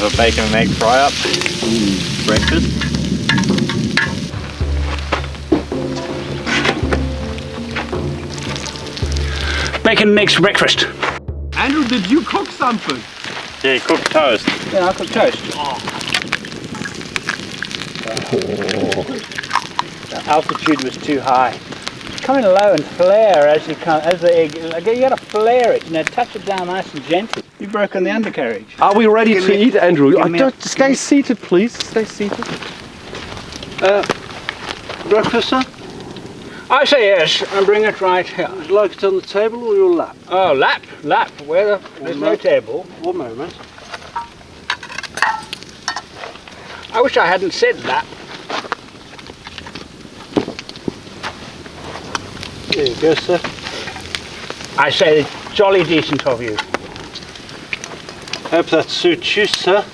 of a bacon and egg fry up. Breakfast. Bacon and eggs for breakfast. Andrew, did you cook something? Yeah, cooked toast. Yeah, I cooked toast. The altitude was too high. Coming low and flare as you come, as the egg. You got to flare it, touch it down nice and gently. You've broken the undercarriage. Are we ready to eat, Andrew? Stay seated, please. Stay seated. Breakfast, sir? I say yes, and bring it right here. Would you like it on the table or your lap? Oh, lap. Where there's no table. One moment. I wish I hadn't said lap. There you go, sir. I say jolly decent of you. Hope that suits you, sir.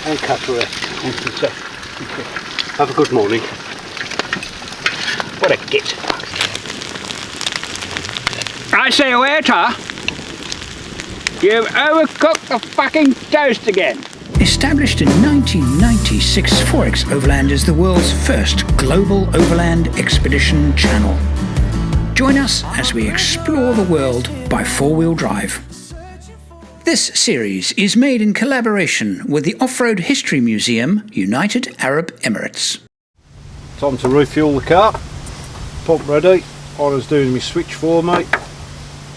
And cutlery. Thank you, sir. Have a good morning. What a git. I say, waiter, you've overcooked the fucking toast again. Established in 1996, 4xOverland is the world's first global overland expedition channel. Join us as we explore the world by four-wheel drive. This series is made in collaboration with the Off-Road History Museum, United Arab Emirates. Time to refuel the car. Pump ready. Heiner's doing my switch for me.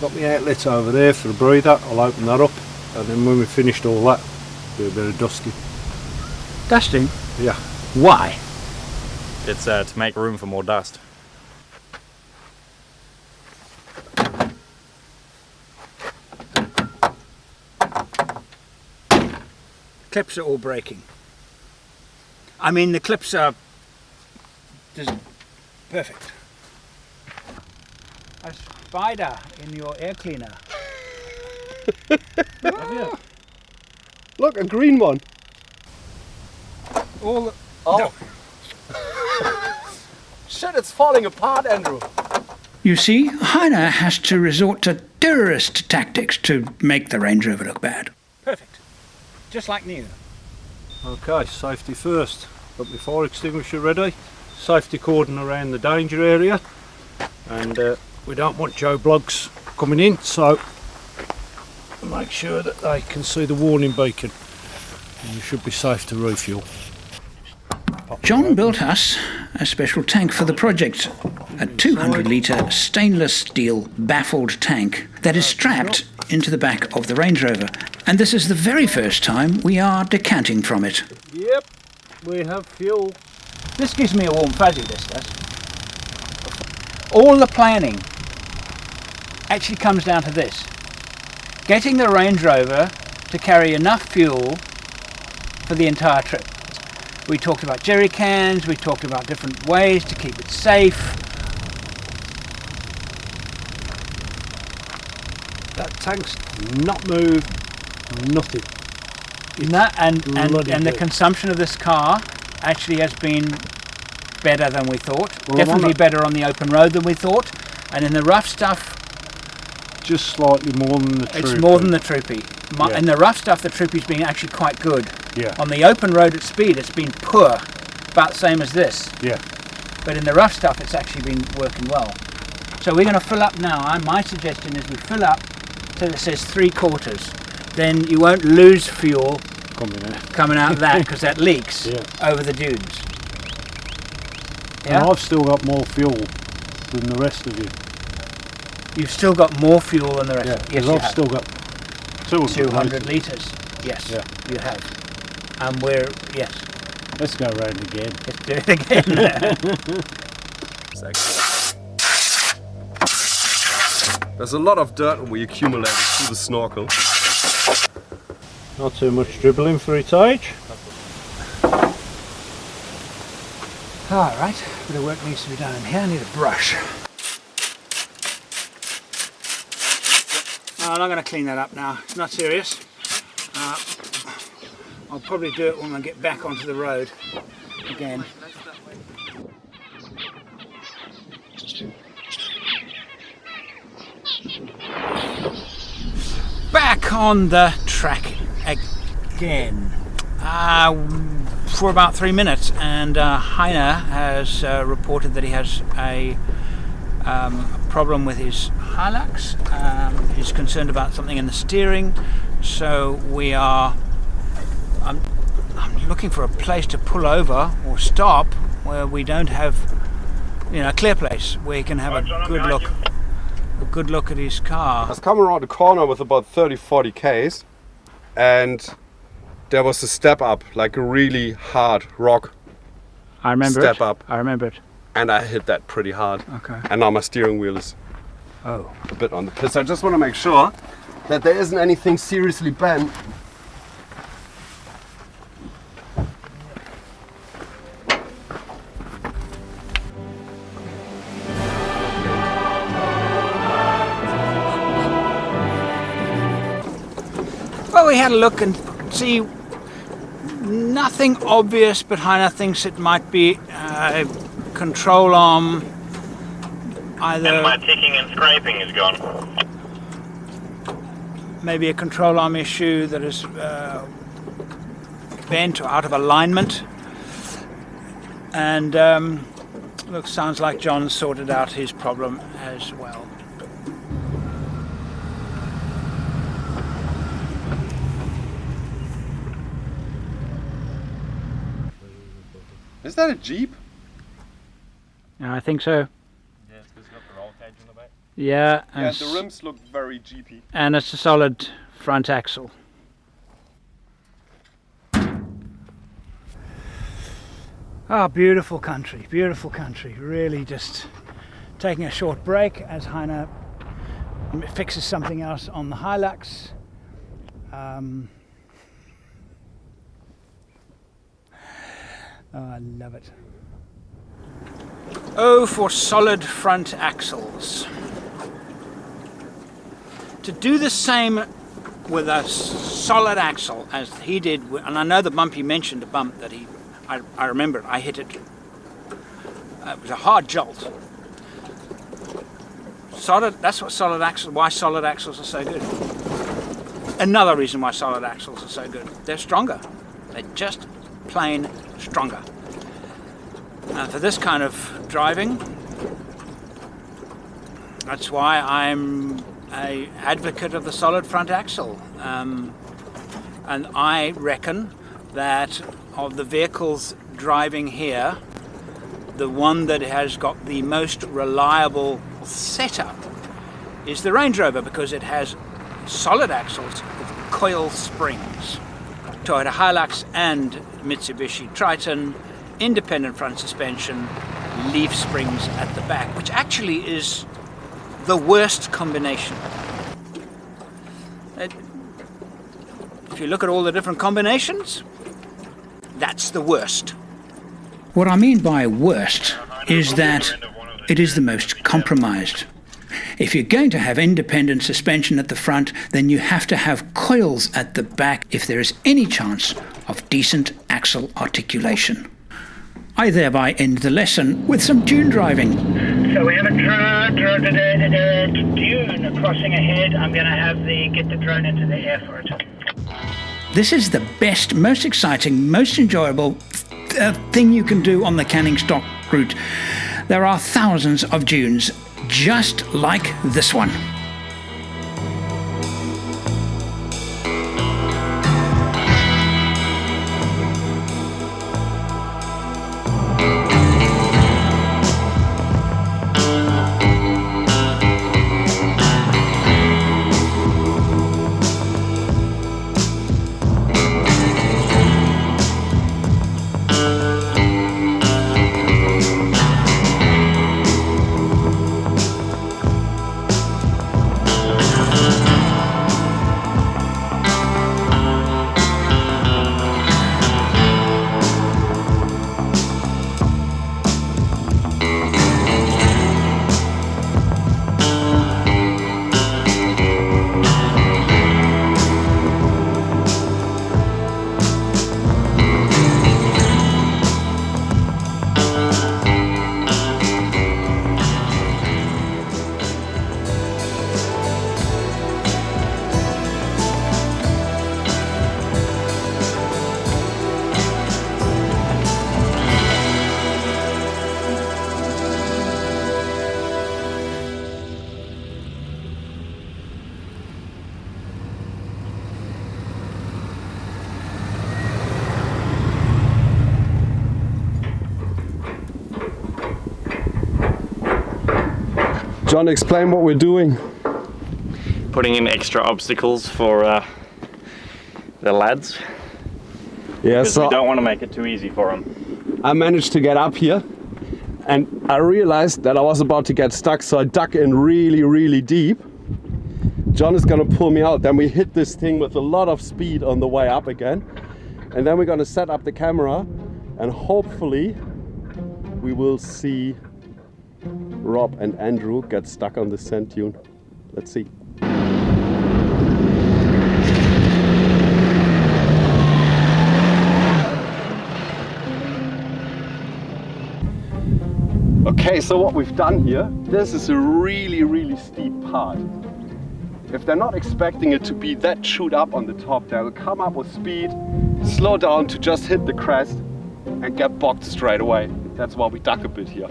Got my outlet over there for the breather. I'll open that up, and then when we've finished all that, do a bit of dusting. Dusting? Yeah. Why? It's to make room for more dust. Clips are all breaking. I mean, the clips are just perfect. A spider in your air cleaner. Look, a green one. All the, Oh. Shit, it's falling apart, Andrew. You see, Heiner has to resort to terrorist tactics to make the Range Rover look bad. Perfect. Just like new. Okay, safety first. Got my fire extinguisher ready. Safety cordon around the danger area. And we don't want Joe Bloggs coming in, so make sure that they can see the warning beacon. And you should be safe to refuel. John built us a special tank for the project, a 200-litre stainless steel baffled tank that is strapped into the back of the Range Rover, and this is the very first time we are decanting from it. Yep, we have fuel. This gives me a warm fuzzy, this does. All the planning actually comes down to this: getting the Range Rover to carry enough fuel for the entire trip. We talked about jerry cans, we talked about different ways to keep it safe. That tank's not moved, nothing. And the consumption of this car actually has been better than we thought. Well, definitely better on the open road than we thought. And in the rough stuff, just slightly more than the Troopy. it's more than the Troopy. Yeah. In the rough stuff, the Troopy's been actually quite good. Yeah. On the open road at speed, it's been poor, about the same as this. Yeah. But in the rough stuff, it's actually been working well. So we're going to fill up now. My suggestion is we fill up till it says 3/4. Then you won't lose fuel coming out of that, because that leaks over the dunes. Yeah? And I've still got more fuel than the rest of you. You've still got more fuel than the rest. Yeah, Yes, because you I've have. still got 200 litres. Yes, Yeah. you have. And we're, yes, Let's go round again. let's do it again. There's a lot of dirt we accumulated through the snorkel. Not too much dribbling for its age. All right, a bit of work needs to be done in here. I need a brush. I'm not going to clean that up now. It's not serious. I'll probably do it when I get back onto the road again. Back on the track again for about 3 minutes, and Heiner has reported that he has a problem with his Hilux. He's concerned about something in the steering, so I'm looking for a place to pull over or stop where we don't have, a clear place where he can have a good look at his car. I was coming around the corner with about 30-40 Ks, and there was a step up, like a really hard rock I remember step it. up. I remember it. And I hit that pretty hard. Okay. And now my steering wheel is Oh. a bit on the piss. I just want to make sure that there isn't anything seriously bent. Well, we had a look and see nothing obvious, but Heiner thinks it might be a control arm. And my ticking and scraping is gone. Maybe a control arm issue that is bent or out of alignment. And sounds like John sorted out his problem as well. Is that a Jeep? Yeah, I think so. Yeah, it's because it's got the roll cage in the back. Yeah, Yeah, the rims look very Jeepy. and it's a solid front axle. Ah, beautiful country, really just taking a short break as Heiner fixes something else on the Hilux. Oh, I love it. Oh, for solid front axles. To do the same with a solid axle as he did, and I know the bump he mentioned, a bump that I remember it, I hit it. It was a hard jolt. That's what why solid axles are so good. Another reason why solid axles are so good. They're stronger. They're just plain stronger. For this kind of driving, that's why I'm an advocate of the solid front axle. And I reckon that of the vehicles driving here, the one that has got the most reliable setup is the Range Rover, because it has solid axles with coil springs. Toyota Hilux and Mitsubishi Triton, independent front suspension, leaf springs at the back, which actually is the worst combination. If you look at all the different combinations, that's the worst. What I mean by worst is that it is the most compromised. If you're going to have independent suspension at the front, then you have to have coils at the back if there is any chance of decent axle articulation. I thereby end the lesson with some dune driving. So we have a dune crossing ahead. I'm going to get the drone into the air for it. This is the best, most exciting, most enjoyable thing you can do on the Canning Stock route. There are thousands of dunes just like this one. John, explain what we're doing. Putting in extra obstacles for the lads. Yeah, Because so we don't want to make it too easy for them. I managed to get up here and I realized that I was about to get stuck, so I dug in really, really deep. John is gonna pull me out. Then we hit this thing with a lot of speed on the way up again. And then we're gonna set up the camera and hopefully we will see Rob and Andrew get stuck on the sand dune. Let's see. Okay, so what we've done here, this is a really, really steep part. If they're not expecting it to be that chewed up on the top, they'll come up with speed, slow down to just hit the crest and get bogged straight away. That's why we dug a bit here.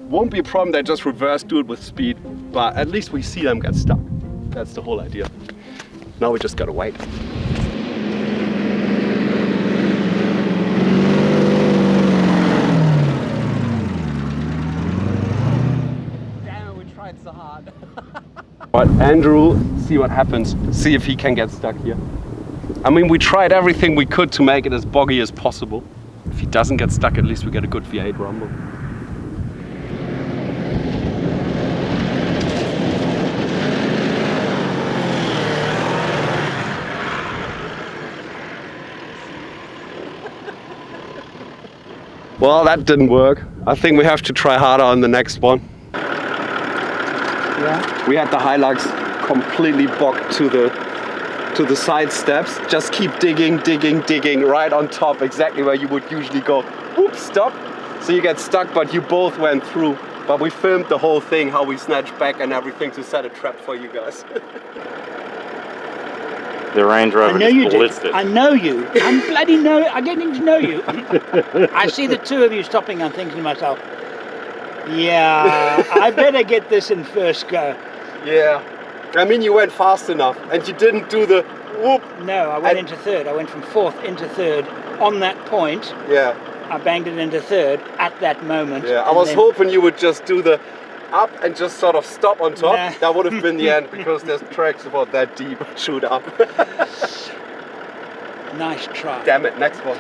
Won't be a problem, they just reverse, do it with speed, but at least we see them get stuck. That's the whole idea. Now we just gotta wait. So hard. But Andrew, see what happens. See if he can get stuck here. I mean, we tried everything we could to make it as boggy as possible. If he doesn't get stuck, at least we get a good V8 rumble. Well, that didn't work. I think we have to try harder on the next one. Yeah. We had the Hilux completely bogged to the side steps. Just keep digging, digging, digging right on top, exactly where you would usually go. Oops, stop. So you get stuck, but you both went through. But we filmed the whole thing, how we snatched back and everything to set a trap for you guys. The Range Rover is ballistic. I know you. I'm bloody I'm getting to know you. I see the two of you stopping. I'm thinking to myself, yeah, I better get this in first go. Yeah. I mean, you went fast enough and you didn't do the whoop. No, I went into third. I went from fourth into third. On that point, Yeah. I banged it into third at that moment. Yeah. I was hoping you would just do the up and just sort of stop on top. Nah. That would have been the end because there's tracks about that deep. Shoot up. Nice try. Damn it, next one.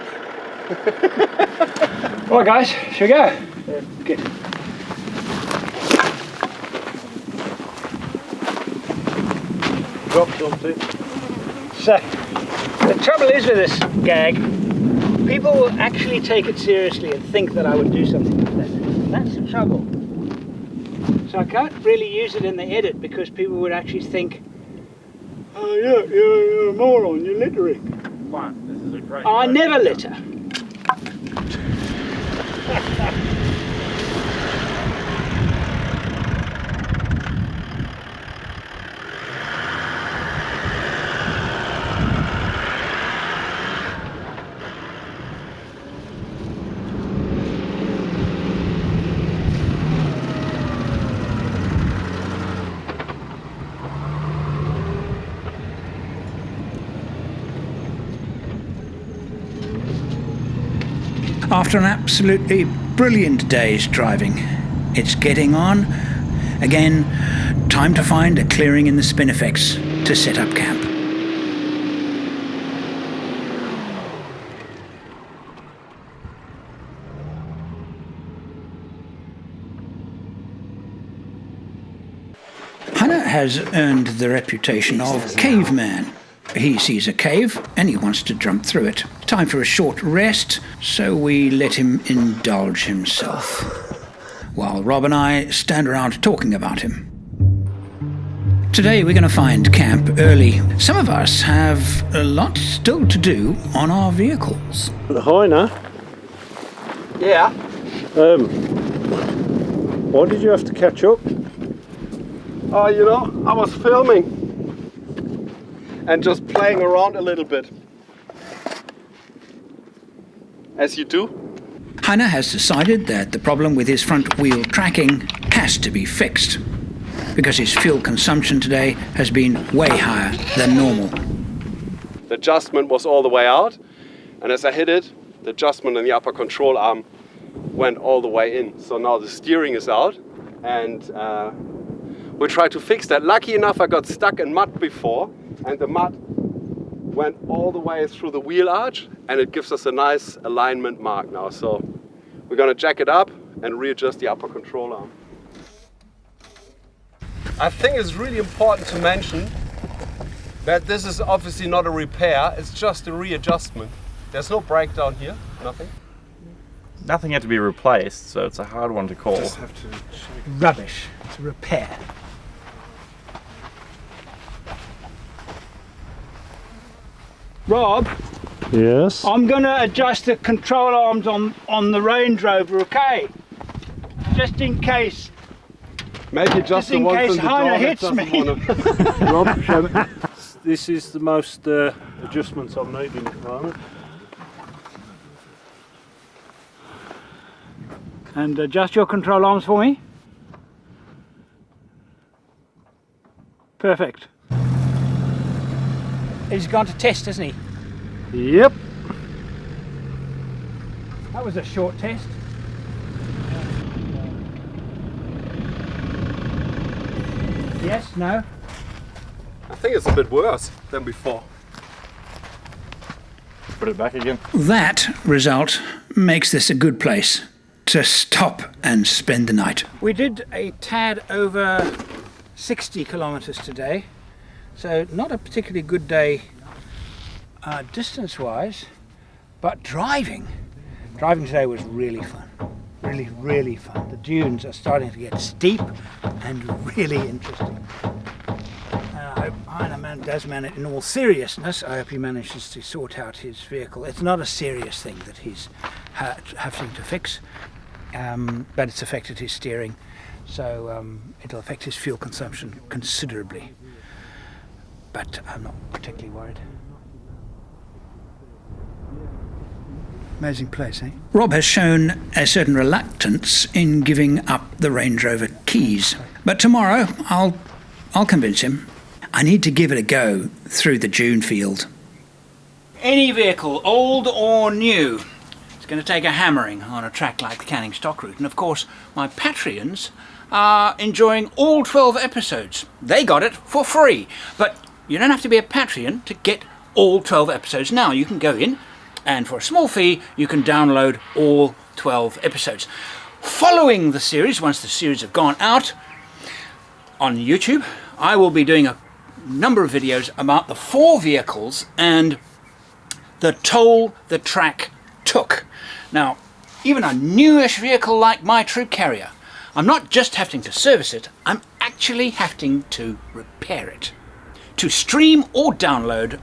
Right, guys, shall we go? Good. Drop something. So, the trouble is with this gag, people will actually take it seriously and think that I would do something like that. That's the trouble. So I can't really use it in the edit because people would actually think, oh yeah, you're a moron, you're littering. Fine, this is a great I never litter. After an absolutely brilliant day's driving, it's getting on. Again, time to find a clearing in the Spinifex to set up camp. Heiner has earned the reputation of caveman. He sees a cave and he wants to jump through it. Time for a short rest, so we let him indulge himself, while Rob and I stand around talking about him. Today we're going to find camp early. Some of us have a lot still to do on our vehicles. Heiner, Yeah. why did you have to catch up? Oh, you know, I was filming and just playing around a little bit. As you do. Heiner has decided that the problem with his front wheel tracking has to be fixed, because his fuel consumption today has been way higher than normal. The adjustment was all the way out, and as I hit it, the adjustment in the upper control arm went all the way in. So now the steering is out, and we'll try to fix that. Lucky enough, I got stuck in mud before, and the mud went all the way through the wheel arch, and it gives us a nice alignment mark now. So we're gonna jack it up and readjust the upper control arm. I think it's really important to mention that this is obviously not a repair, it's just a readjustment. There's no breakdown here, nothing. Nothing had to be replaced, so it's a hard one to call. Just have to check. Rubbish. It's a repair. Rob, Yes. I'm going to adjust the control arms on the Range Rover, okay? Just in case. Maybe just the in one case from the Heiner door hits that me. doesn't wanna... Rob, show me. This is the most adjustments I'm needing at the moment. And adjust your control arms for me. Perfect. He's gone to test, hasn't he? Yep. That was a short test. Yes, no? I think it's a bit worse than before. Put it back again. That result makes this a good place to stop and spend the night. We did a tad over 60 kilometers today, so not a particularly good day distance-wise, but driving today was really fun. Really fun. The dunes are starting to get steep and really interesting. I hope Heiner does manage, in all seriousness, I hope he manages to sort out his vehicle. It's not a serious thing that he's having to fix, but it's affected his steering, so it'll affect his fuel consumption considerably. But I'm not particularly worried. Amazing place, eh? Rob has shown a certain reluctance in giving up the Range Rover keys. But tomorrow, I'll convince him. I need to give it a go through the dune field. Any vehicle, old or new, is going to take a hammering on a track like the Canning Stock Route. And of course, my Patreons are enjoying all 12 episodes. They got it for free. But you don't have to be a Patreon to get all 12 episodes now. You can go in, and for a small fee, you can download all 12 episodes. Following the series, once the series have gone out on YouTube, I will be doing a number of videos about the 4 vehicles and the toll the track took. Now, even a newish vehicle like my troop carrier, I'm not just having to service it, I'm actually having to repair it. To stream or download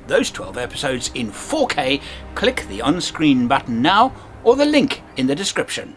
those 12 episodes in 4K, click the on-screen button now or the link in the description.